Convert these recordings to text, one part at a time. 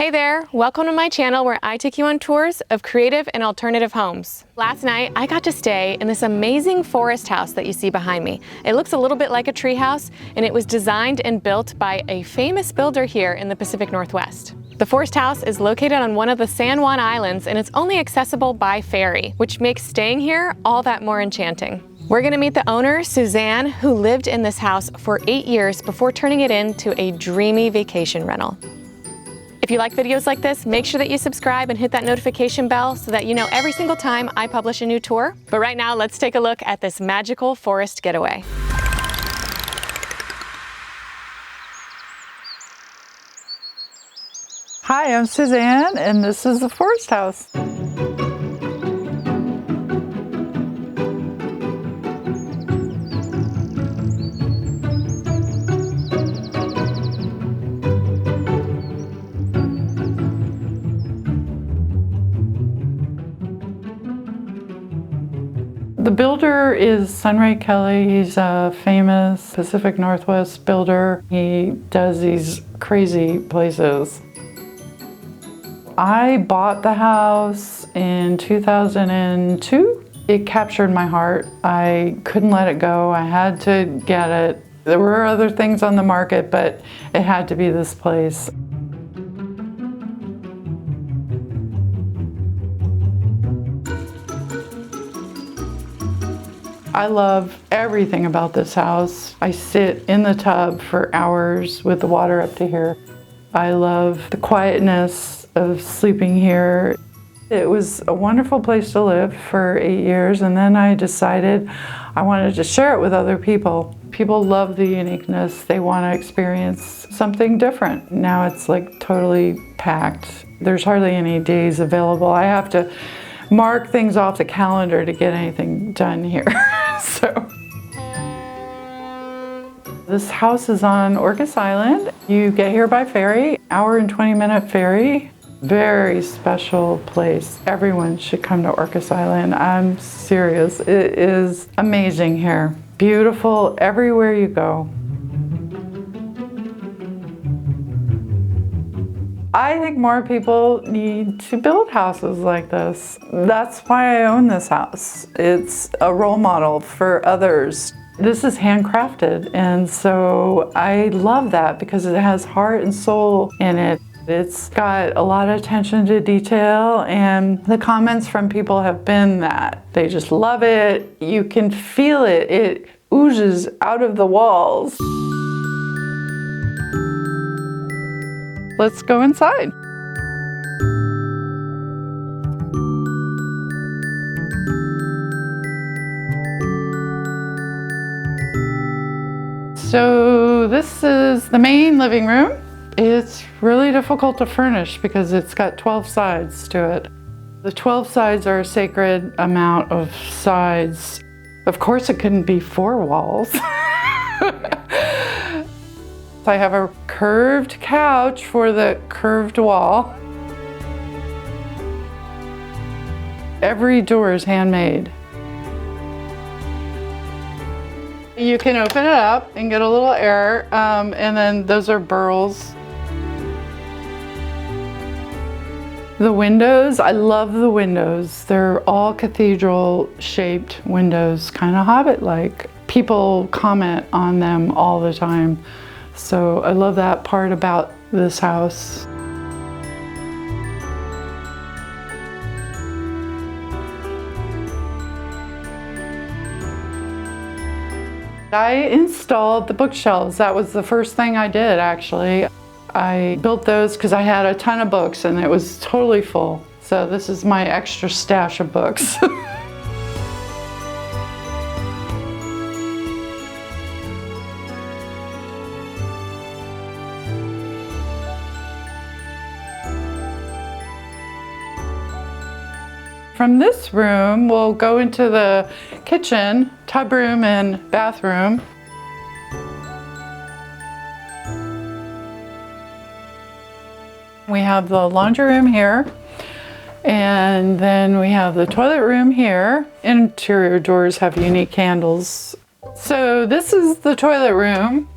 Hey there, welcome to my channel where I take you on tours of creative and alternative homes. Last night, I got to stay in this amazing forest house that you see behind me. It looks a little bit like a tree house, and it was designed and built by a famous builder here in the Pacific Northwest. The forest house is located on one of the San Juan Islands, and it's only accessible by ferry, which makes staying here all that more enchanting. We're gonna meet the owner, Suzanne, who lived in this house for 8 years before turning it into a dreamy vacation rental. If you like videos like this, make sure that you subscribe and hit that notification bell so that you know every single time I publish a new tour. But right now, let's take a look at this magical forest getaway. Hi, I'm Suzanne, and this is the forest house. The builder is SunRay Kelley. He's a famous Pacific Northwest builder. He does these crazy places. I bought the house in 2002. It captured my heart. I couldn't let it go. I had to get it. There were other things on the market, but it had to be this place. I love everything about this house. I sit in the tub for hours with the water up to here. I love the quietness of sleeping here. It was a wonderful place to live for 8 years, and then I decided I wanted to share it with other people. People love the uniqueness. They want to experience something different. Now it's like totally packed. There's hardly any days available. I have to mark things off the calendar to get anything done here. So this house is on Orcas Island. You get here by ferry, hour and 20-minute ferry. Very special place. Everyone should come to Orcas Island. I'm serious. It is amazing here. Beautiful everywhere you go. I think more people need to build houses like this. That's why I own this house. It's a role model for others. This is handcrafted, and so I love that because it has heart and soul in it. It's got a lot of attention to detail, and the comments from people have been that. They just love it. You can feel it. It oozes out of the walls. Let's go inside. So this is the main living room. It's really difficult to furnish because it's got 12 sides to it. The 12 sides are a sacred amount of sides. Of course, it couldn't be 4 walls. I have a curved couch for the curved wall. Every door is handmade. You can open it up and get a little air, and then those are burls. The windows, I love the windows. They're all cathedral-shaped windows, kind of Hobbit-like. People comment on them all the time. So I love that part about this house. I installed the bookshelves. That was the first thing I did, actually. I built those because I had a ton of books and it was totally full. So this is my extra stash of books. From this room, we'll go into the kitchen, tub room, and bathroom. We have the laundry room here, and then we have the toilet room here. Interior doors have unique handles. So this is the toilet room.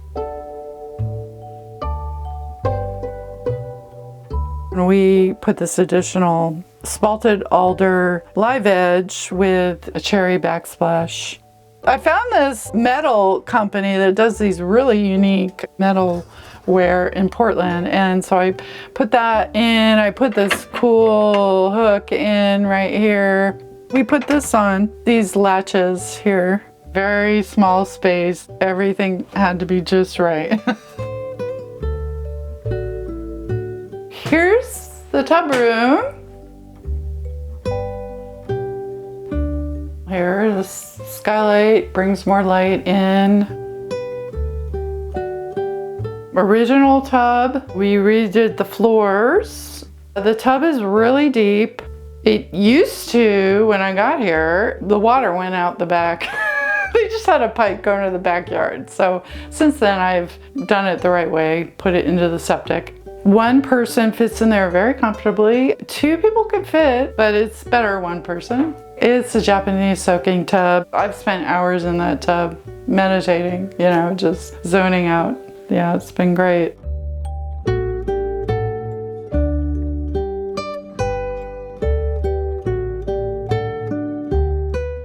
We put this additional spalted alder live edge with a cherry backsplash. I found this metal company that does these really unique metal ware in Portland, and so I put that in. I put this cool hook in right here. We put this on these latches here. Very small space. Everything had to be just right. Here's the tub room. Here, the skylight brings more light in. Original tub. We redid the floors. The tub is really deep. It used to, when I got here, the water went out the back. They just had a pipe going to the backyard. So since then I've done it the right way, put it into the septic. One person fits in there very comfortably. Two people could fit, but it's better one person. It's a Japanese soaking tub. I've spent hours in that tub meditating, you know, just zoning out. Yeah, it's been great.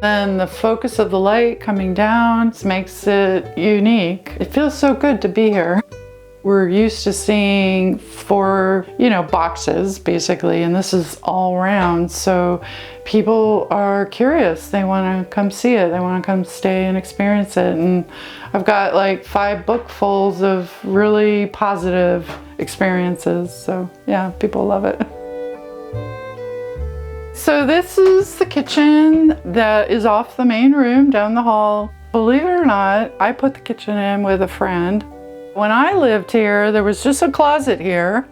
Then the focus of the light coming down makes it unique. It feels so good to be here. We're used to seeing 4, boxes basically, and this is all round. So people are curious. They want to come see it. They want to come stay and experience it. And I've got like 5 bookfuls of really positive experiences. So yeah, people love it. So this is the kitchen that is off the main room down the hall. Believe it or not, I put the kitchen in with a friend. When I lived here, there was just a closet here.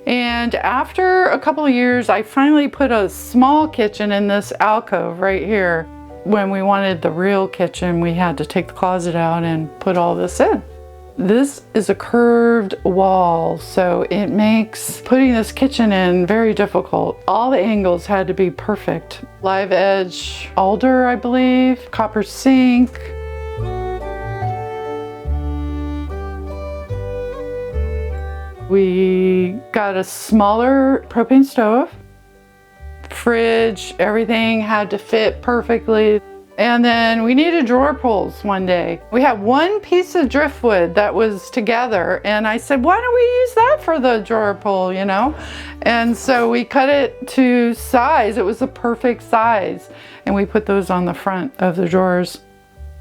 And after a couple of years, I finally put a small kitchen in this alcove right here. When we wanted the real kitchen, we had to take the closet out and put all this in. This is a curved wall, so it makes putting this kitchen in very difficult. All the angles had to be perfect. Live edge alder, I believe, copper sink. We got a smaller propane stove, fridge, everything had to fit perfectly. And then we needed drawer pulls one day. We had one piece of driftwood that was together, and I said, why don't we use that for the drawer pull, And so we cut it to size. It was the perfect size. And we put those on the front of the drawers.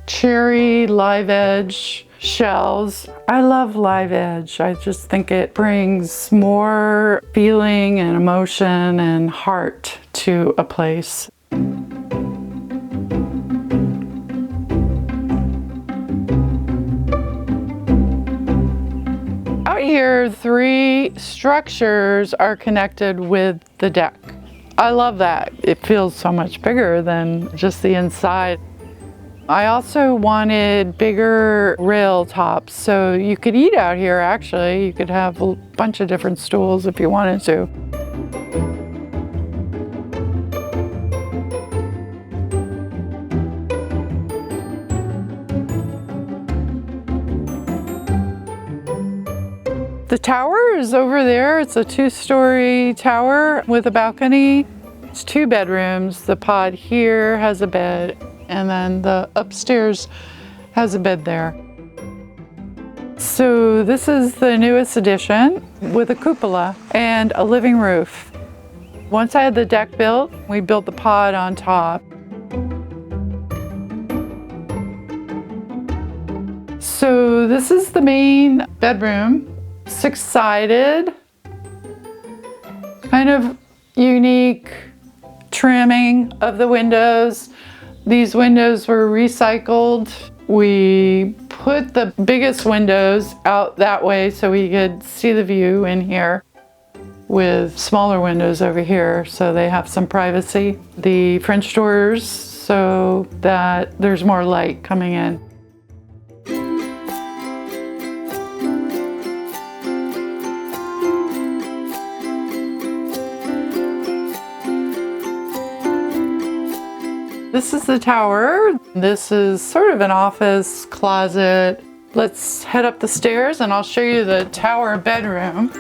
Cherry live edge shelves. I love live edge. I just think it brings more feeling and emotion and heart to a place. Out here, 3 structures are connected with the deck. I love that. It feels so much bigger than just the inside. I also wanted bigger rail tops, so you could eat out here actually. You could have a bunch of different stools if you wanted to. The tower is over there. It's a 2-story tower with a balcony. It's 2 bedrooms. The pod here has a bed, and then the upstairs has a bed there. So this is the newest addition with a cupola and a living roof. Once I had the deck built, we built the pod on top. So this is the main bedroom, 6-sided, kind of unique trimming of the windows. These windows were recycled. We put the biggest windows out that way so we could see the view in here, with smaller windows over here so they have some privacy. The French doors so that there's more light coming in. This is the tower. This is sort of an office closet. Let's head up the stairs and I'll show you the tower bedroom.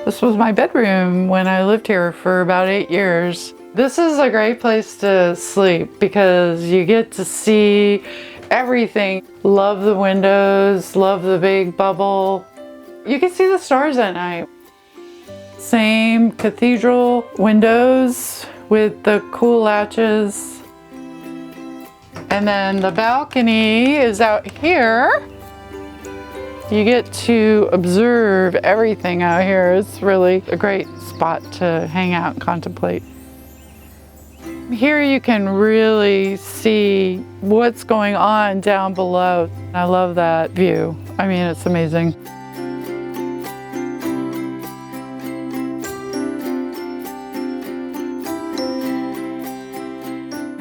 This was my bedroom when I lived here for about 8 years. This is a great place to sleep because you get to see everything. Love the windows, love the big bubble. You can see the stars at night. Same cathedral windows with the cool latches. And then the balcony is out here. You get to observe everything out here. It's really a great spot to hang out and contemplate. Here you can really see what's going on down below. I love that view. I mean, it's amazing.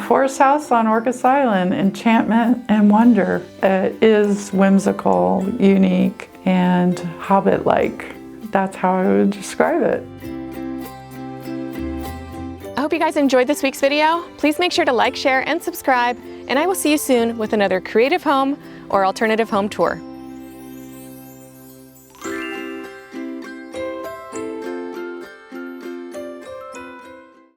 Forest house on Orcas Island, enchantment and wonder. It is whimsical, unique, and hobbit-like. That's how I would describe it. I hope you guys enjoyed this week's video. Please make sure to like, share, and subscribe, and I will see you soon with another creative home or alternative home tour.